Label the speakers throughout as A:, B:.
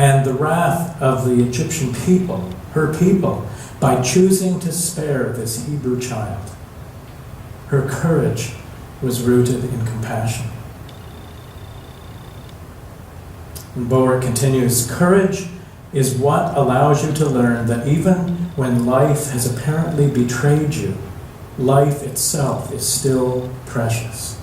A: and the wrath of the Egyptian people, her people, by choosing to spare this Hebrew child. Her courage was rooted in compassion. And Boer continues, courage is what allows you to learn that even when life has apparently betrayed you, life itself is still precious.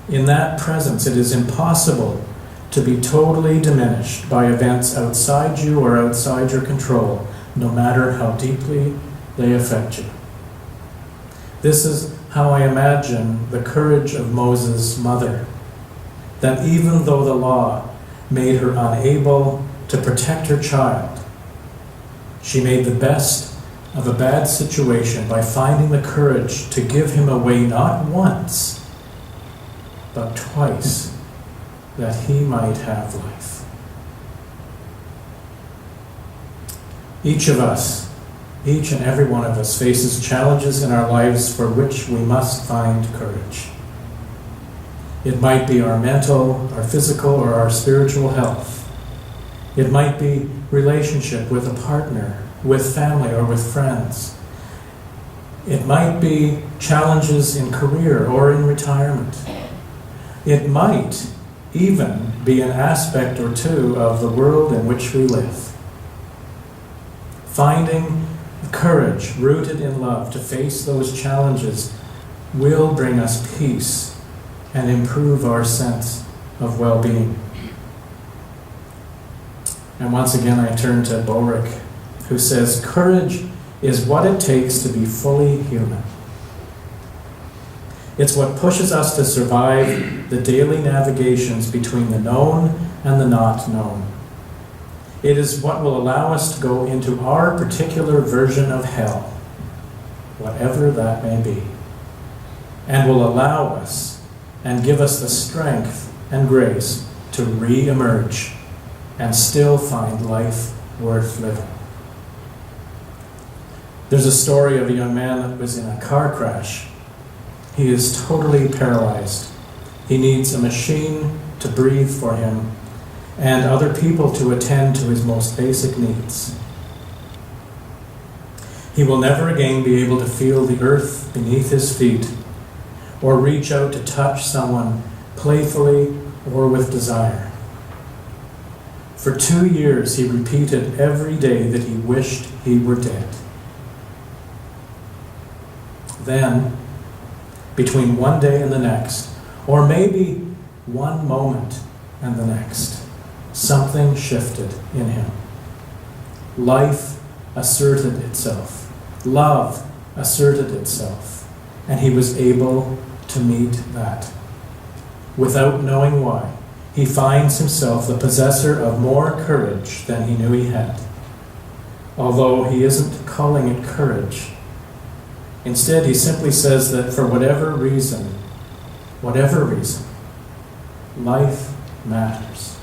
A: In that presence, it is impossible to be totally diminished by events outside you or outside your control, no matter how deeply they affect you. This is how I imagine the courage of Moses' mother, that even though the law made her unable to protect her child, she made the best of a bad situation by finding the courage to give him away not once, but twice, that he might have life. Each of us, each and every one of us, faces challenges in our lives for which we must find courage. It might be our mental, our physical, or our spiritual health. It might be relationship with a partner, with family, or with friends. It might be challenges in career or in retirement. It might even be an aspect or two of the world in which we live. Finding courage rooted in love to face those challenges will bring us peace and improve our sense of well-being. And once again, I turn to Boerick, who says, courage is what it takes to be fully human. It's what pushes us to survive the daily navigations between the known and the not known. It is what will allow us to go into our particular version of hell, whatever that may be, and will allow us and give us the strength and grace to re-emerge and still find life worth living. There's a story of a young man that was in a car crash. He is totally paralyzed. He needs a machine to breathe for him and other people to attend to his most basic needs. He will never again be able to feel the earth beneath his feet or reach out to touch someone playfully or with desire. For 2 years, he repeated every day that he wished he were dead. Then, between one day and the next, or maybe one moment and the next, something shifted in him. Life asserted itself. Love asserted itself. And he was able to meet that. Without knowing why, he finds himself the possessor of more courage than he knew he had. Although he isn't calling it courage. Instead, he simply says that for whatever reason, life matters.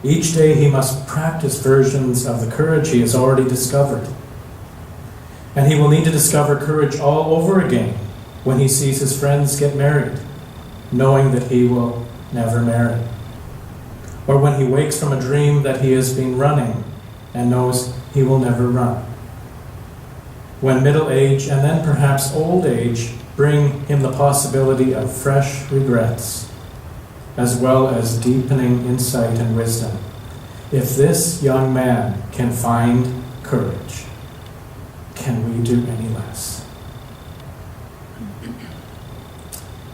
A: Each day he must practice versions of the courage he has already discovered. And he will need to discover courage all over again when he sees his friends get married, knowing that he will never marry. Or when he wakes from a dream that he has been running and knows he will never run. When middle age and then perhaps old age bring him the possibility of fresh regrets, as well as deepening insight and wisdom. If this young man can find courage, can we do any less?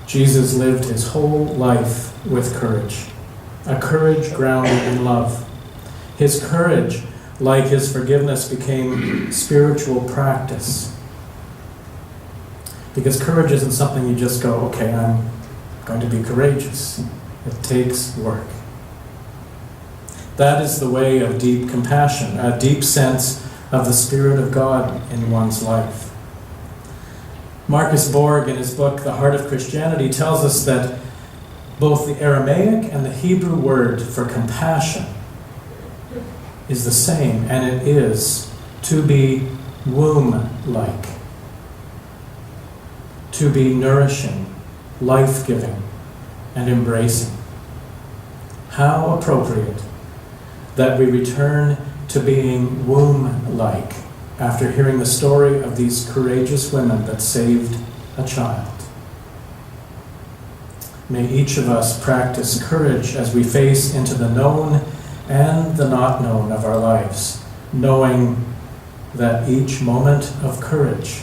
A: Jesus lived his whole life with courage, a courage grounded in love. His courage, like his forgiveness, became spiritual practice. Because courage isn't something you just go, okay, I'm going to be courageous. It takes work. That is the way of deep compassion, a deep sense of the Spirit of God in one's life. Marcus Borg, in his book, The Heart of Christianity, tells us that both the Aramaic and the Hebrew word for compassion is the same, and it is to be womb-like, to be nourishing, life-giving, and embracing. How appropriate that we return to being womb-like after hearing the story of these courageous women that saved a child. May each of us practice courage as we face into the known and the not known of our lives, knowing that each moment of courage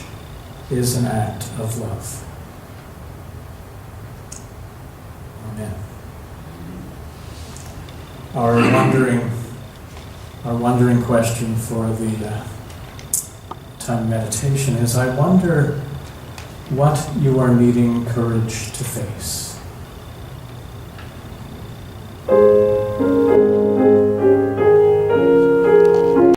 A: is an act of love. Amen. Our wondering question for the time meditation is, I wonder what you are needing courage to face.